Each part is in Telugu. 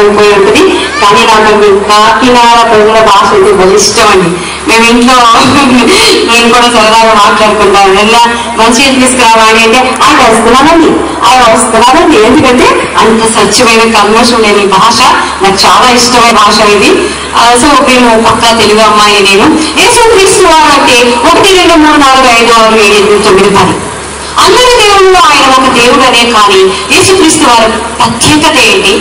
అయిపోయి ఉంటుంది. కానీ నాకు కాకినాడ ప్రజల భాష అయితే బలిష్టం అండి. మేము ఇంట్లో నేను కూడా సరదాగా మాట్లాడుకుంటాను. ఎలా మంచిగా తీసుకురావాలి అంటే ఆయన వస్తున్నానండి, ఆయన వస్తున్నానండి. ఎందుకంటే అంత స్వచ్ఛమైన కల్మషం లేని భాష, నాకు చాలా ఇష్టమైన భాష ఇది. సో మేము పక్కా తెలుగు అమ్మాయి. నేను యేసుక్రీస్తు వారు అంటే 1, 2, 3, 4, 5, 6, 7, 8, 9, 10 అందరి దేవుళ్ళు ఆయన ఒక దేవుడు అనే. కానీ యేసుక్రీస్తు వారి ప్రత్యేకత ఏంటి,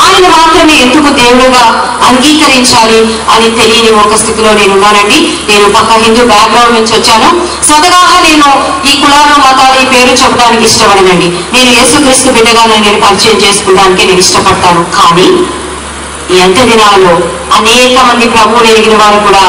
ఆయన మాత్రమే ఎందుకు దేవుడుగా అంగీకరించాలి అని తెలియని ఒక స్థితిలో నేను ఉన్నానండి. నేను పక్క హిందూ బ్యాక్గ్రౌండ్ నుంచి వచ్చాను. స్వతహాగా నేను ఈ కులాలు మతాలు ఈ పేరు చెప్పడానికి ఇష్టపడనండి. నేను యేసుక్రీస్తు బిడ్డగా నేను పరిచయం చేసుకోవడానికి నేను ఇష్టపడతాను. కానీ ఈ అంత్య దినాల్లో అనేక మంది ప్రభువులు ఎరిగిన వారు కూడా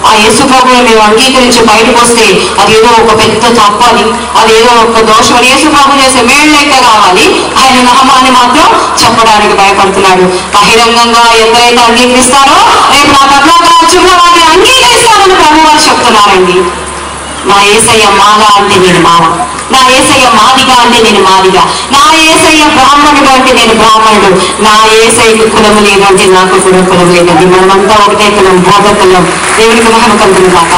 ఆ యేసు ప్రభువుని మేము అంగీకరించి బయటకు వస్తే అదేదో ఒక పెద్ద తప్పని, అదేదో ఒక దోషం అని, యేసు ప్రభు చేసే మేళ్ళైతే కావాలి, ఆయన నామాన్ని మాత్రం చెప్పడానికి భయపడుతున్నాడు. బహిరంగంగా ఎందరైతే అంగీకరిస్తారో రేపు నా పట్ల వారిని అంగీకరిస్తారని ప్రభు వారు చెప్తున్నారండి. నా యేసయ్య మాల అంటే నేను మాల, నా యేసయ్య మాదిగా అంటే నేను మాదిగా, నా యేసయ్య బ్రాహ్మణుడు అంటే నేను బ్రాహ్మణుడు, నా యేసయ్యకు కులము లేదు అంటే నాకు కూడా కులం లేదండి. మనమంతా ఒకటే కులం, బోధకులం. దేవుడికి మహిమ కలుగును గాక.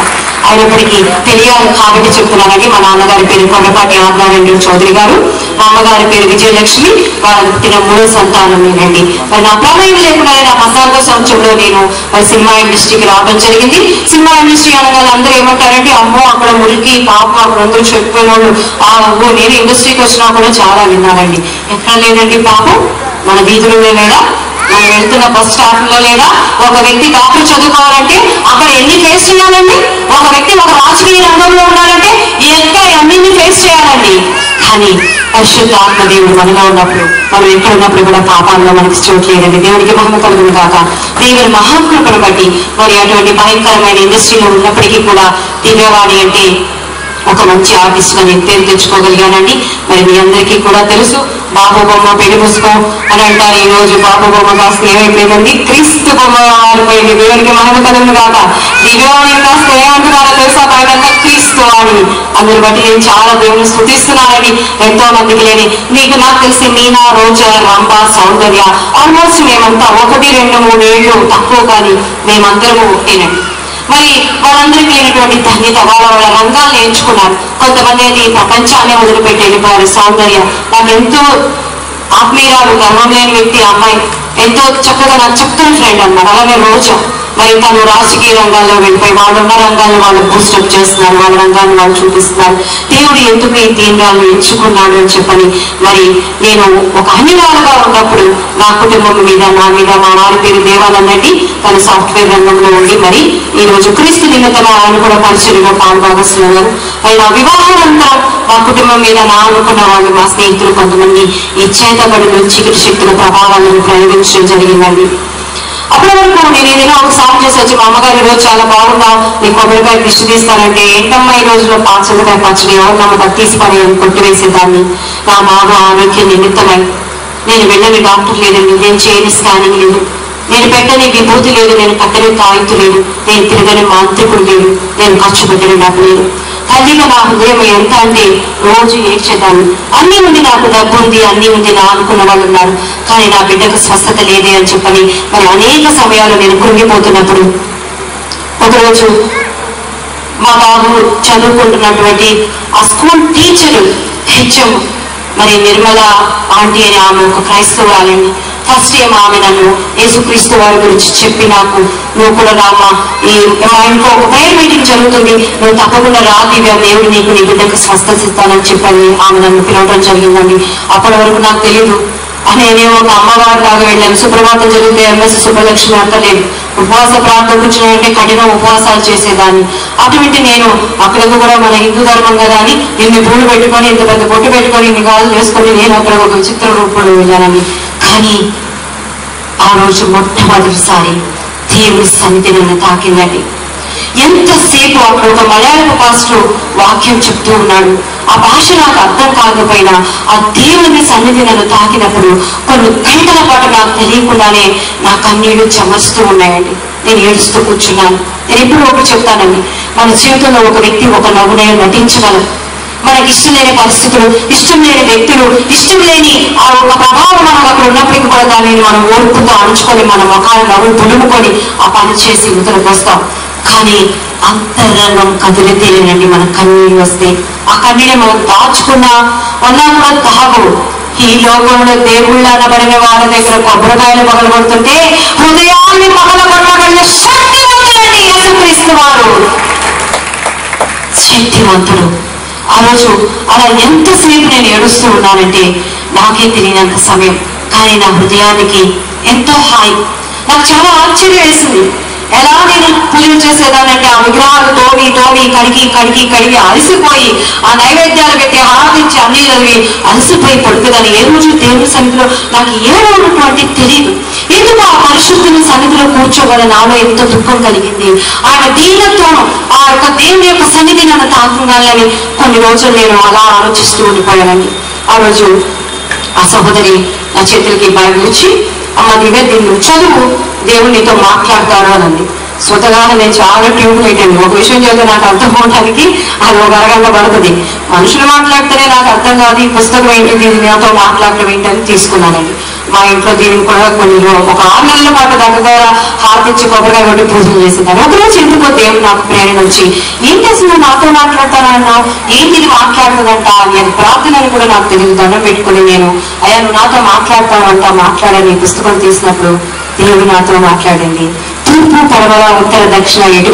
అయినప్పటికీ తెలియాలి కాబట్టి చెప్తున్నానండి. మా నాన్నగారి పేరు కొండపాటి ఆజ్ఞానండి చౌదరి గారు, మా అమ్మగారి పేరు విజయలక్ష్మి. వాళ్ళ పుట్టిన 3వ సంతానం నేనండి. మరి నా ప్రమేయం లేకుండా నా 14వ సంవత్సరంలో నేను సినిమా ఇండస్ట్రీకి రావడం జరిగింది. సినిమా ఇండస్ట్రీ అనగానే అందరూ ఏమంటారంటే, అమ్మో అక్కడ మురికి పాపం అక్కడ అందరూ చెప్పిన వాళ్ళు. నేను ఇండస్ట్రీకి వచ్చినా కూడా చాలా విన్నానండి. ఎక్కడ లేదండి పాపం, మన వీధులలో లేదా, మనం వెళ్తున్న బస్ స్టాప్ లో లేదా, ఒక వ్యక్తి డాక్టర్ చదువుకోవాలంటే అక్కడ ఎన్ని ఫేస్ చేయాలండి, ఒక వ్యక్తి ఒక రాజకీయ రంగంలో ఉండాలంటే ఎక్కడ అన్నింటినీ ఫేస్ చేయాలండి. కానీ పరిశుద్ధ ఆత్మదేవుడు మనలో ఉన్నప్పుడు, మనం ఎక్కడ ఉన్నప్పుడు కూడా పాపాల్లో మనకి చోటు లేదండి. దేవుడికి మహిమ కలుగును గాక. దేవుని మహాకృపను బట్టి మరి అటువంటి భయంకరమైన ఇండస్ట్రీలో ఉన్నప్పటికీ కూడా దివ్యవాణి అంటే ఒక మంచి ఆర్టిస్ట్ గా నేను పేరు తెచ్చుకోగలిగానండి. మరి మీ అందరికీ కూడా తెలుసు, బాబు బొమ్మ పెళ్లి పుస్తకం అని అంటారు. ఈ రోజు బాబు బొమ్మ కాస్త ఏమైపోయిందండి, క్రీస్తు బొమ్మ మారిపోయింది. దేవునికి మహిమ కలుగును గాక. దివ్యవాణి కాస్త ఏమంటున్నారో తెలుసా, బయట క్రీస్తు వాణి. అందుని బట్టి నేను చాలా దేవుని స్తుతిస్తున్నానండి. ఎంతో మందికి లేని, మీకు నాకు తెలిసి మీనా, రోజా, రంభ, సౌందర్య ఆల్మోస్ట్ మేమంతా 1, 2, 3 ఏళ్ళు తక్కువ, కానీ మేమందరము ఒకేనండి. మరి వాళ్ళందరికీ లేనటువంటి ధన్యత వాళ్ళ వాళ్ళ రంగాలను ఎంచుకున్నారు. కొంతమంది అది ప్రపంచాన్ని వదిలిపెట్టి వెళ్ళిపోయారు. సౌందర్య నాకు ఎంతో ఆత్మీయురాలు, గర్వం లేని వ్యక్తి, అమ్మాయి ఎంతో చక్కగా నాకు చెప్తున్న ఫ్రెండ్ అన్నమాట. అలాగే రోజా, మరి తను రాజకీయ రంగాల్లో వెళ్ళిపోయి వాళ్ళున్న రంగాల్లో వాళ్ళు బూస్టప్ చేస్తున్నారు, వాళ్ళ రంగాన్ని వాళ్ళు చూపిస్తున్నారు. దేవుడు ఎందుకు ఈ దీనాలను ఎంచుకున్నాడు అని చెప్పని మరి నేను ఒక అన్యురాలుగా ఉన్నప్పుడు నా కుటుంబం మీద, నా మీద, మా వారి పేరు దేవాలన్నది తను సాఫ్ట్వేర్ రంగంలో ఉండి మరి ఈ రోజు క్రీస్తు నిమిత్తం ఆయన కూడా పరిచయంలో పాల్గొస్తున్నారు. మరి నా వివాహానంతరం మా కుటుంబం మీద నా అనుకున్న వాళ్ళు, మా స్నేహితులు కొంతమంది ఈ చేతబడులు, చీకటి శక్తుల ప్రభావాలను ప్రయోగించడం జరిగిందండి. అప్పటి వరకు నేను ఏదైనా ఒక సాగు చేసి వచ్చి, మా అమ్మగారు ఈ రోజు చాలా బాగుందా, నీ కొబ్బరికాయ దిష్టి తీస్తానంటే, ఏంటమ్మా ఈ రోజులో పాచలకాయ పచ్చడి ఎవరినమ్మ తీసిపని కొట్టివేసేదాన్ని. నా బాబు ఆరోగ్యం నిమిత్తమై నేను వెళ్ళని డాక్టర్ లేదండి, నేను చేయని స్కానింగ్ లేదు, నేను పెట్టని విభూతి లేదు, నేను కట్టని తాయితు లేదు, నేను తిరగని మాంత్రికుడు లేదు, నేను ఖర్చు పెట్టని నాకు లేదు. తల్లిగా నా హృదయం ఎంత అంటే రోజు ఏడ్చేదాన్ని. అన్నీ ఉంది, నాకు డబ్బు ఉంది, అన్నీ ఉంది, నా అనుకున్న వాళ్ళు ఉన్నారు, కానీ నా బిడ్డకు స్వస్థత లేదే అని చెప్పని మరి అనేక సమయాలు నేను కృంగిపోతున్నప్పుడు ఒకరోజు మా బాబు చదువుకుంటున్నటువంటి ఆ స్కూల్ టీచరు హెచ్ఎం మరి నిర్మల ఆంటీ అని, ఆమె ఒక క్రైస్తవురాలండి. ఫస్ట్ టైం ఆమె నన్ను యేసుక్రీస్తు వారి గురించి చెప్పి, నాకు నువ్వు కూడా రామ్మా, మా ఇంట్లో ఒక ప్రేయర్ మీటింగ్ జరుగుతుంది, నువ్వు తప్పకుండా రా దివ్య, దేవుడు నీకు నీ బిడ్డకు స్వస్థత ఇస్తానని చెప్పని ఆమె నన్ను పిలవడం జరిగిందండి. అప్పటి వరకు నాకు తెలియదు. నేనేమో ఒక అమ్మవారి లాగా వెళ్ళాను. సుప్రభాతం జరిగితే ఎంఎస్ సుబ్బలక్ష్మి అంత లేదు, ఉపవాస ప్రార్థన కూర్చున్నాయంటే కఠిన ఉపవాసాలు చేసేదాన్ని. అటువంటి నేను అక్కడకు కూడా మన హిందూ ధర్మం కదా అని ఇన్ని పూలు పెట్టుకొని, ఇంత పెద్ద పొట్టు పెట్టుకొని, ఇన్ని గాజులు వేసుకొని నేను అక్కడ ఒక విచిత్ర రూపంలో వెళ్ళానని. కానీ ఆ రోజు మొట్టమొదటిసారి దేవుని సన్నిధి నన్ను తాకిందండి. ఎంతసేపు అక్కడ ఒక మలయాళపు పాస్టర్ వాక్యం చెప్తూ ఉన్నాడు. ఆ భాష నాకు అర్థం కాకపోయినా ఆ దేవుని సన్నిధి నన్ను తాకినప్పుడు కొన్ని గంటల పాటు నాకు తెలియకుండానే నా కన్నీళ్లు చెమరుస్తూ ఉన్నాయండి. నేను ఏడుస్తూ కూర్చున్నాను. నేను ఎప్పుడు ఒకటి చెప్తానండి, మన జీవితంలో ఒక వ్యక్తి ఒక నవ్వునే నటించగలరు, మనకి ఇష్టం లేని పరిస్థితులు, ఇష్టం లేని వ్యక్తులు, ఇష్టం లేని ఆ ఒక ప్రభావం మనకు అక్కడ ఉన్నప్పటికీ కూడా దానిని మనం ఓర్పుతో అణుచుకొని మన ముఖాన్ని నవ్వు దులుముకొని ఆ పని చేసి ఇవతలకు వస్తాం. కానీ అంతరంగం కదిలితేనేనండి మన కన్నీళ్ళు వస్తే ఆ కన్నీళ్ళు మనం దాచుకున్నా అన్నా కూడా తాగు. ఈ లోకంలో దేవుళ్ళు అనబడిన వాళ్ళ దగ్గర కొబ్బరికాయలు పగలగొడుతుంటే హృదయాన్ని పగలగొట్టబడిన శక్తివంతుడండి యేసుక్రీస్తు వారు. శక్తివంతుడు. ఆ రోజు అలా ఎంతసేపు నేను ఏడుస్తూ ఉన్నానంటే నాకే తెలియనంత సమయం. కానీ నా హృదయానికి ఎంతో హాయి. నాకు చాలా ఆశ్చర్యం వేసింది. ఎలా నేను పూజలు చేసేదానంటే ఆ విగ్రహాలు తోవి తోవి కడిగి కడిగి కడిగి అలసిపోయి ఆ నైవేద్యాలు పెట్టి ఆరాధించి అన్ని చదివి అలసిపోయి పడుతుందని ఏ రోజు దేవుని సన్నిధిలో నాకు ఏమన్నటువంటి తెలియదు. ఎందుకు ఆ పరిశుద్ధుని సన్నిధిలో కూర్చోగల నాలో ఎంతో దుఃఖం కలిగింది. ఆయన దీనత్వం ఆ యొక్క దేవుని యొక్క సన్నిధి నన్ను తాకుండాలని కొన్ని రోజులు నేను అలా ఆలోచిస్తూ ఉండిపోయానండి. ఆ రోజు ఆ సహోదరి నా చేతులకి బైబిల్ ఇచ్చి అమ్మ దివ్య దీన్ని చదువు, దేవుడు నీతో మాట్లాడతాడు అనండి. స్వతహాగా నేను చాలా ట్యూబ్ పెట్టండి. ఒక విషయం చదివితే నాకు అర్థం అవడానికి అది ఒక అరగంట పడుతుంది. మనుషులు మాట్లాడితేనే నాకు అర్థం కాదు, ఈ పుస్తకం ఏంటి, దీని నాతో మాట్లాడటం ఏంటని తీసుకున్నానండి. మా ఇంట్లో దీనికి కూడా కొన్ని ఒక 6 నెలల పాటు దగ్గర హారతిచ్చి కొబ్బరికాయ కొట్టి పూజలు చేసిందాను. ఒకరోజు ఎందుకో దేవుడు నాకు ప్రేరణ వచ్చి ఏంటి అసలు నాతో మాట్లాడతానన్నావు, ఏంటి ఇది మాట్లాడుతుందంట నేను ప్రార్థనని కూడా నాకు తెలియదు. దండం పెట్టుకుని నేను అయ్యా నువ్వు నాతో మాట్లాడతావంట మాట్లాడని పుస్తకం తీసినప్పుడు దేవుడు నాతో మాట్లాడండి. తూర్పు పడమర ఉత్తర దక్షిణ ఎటు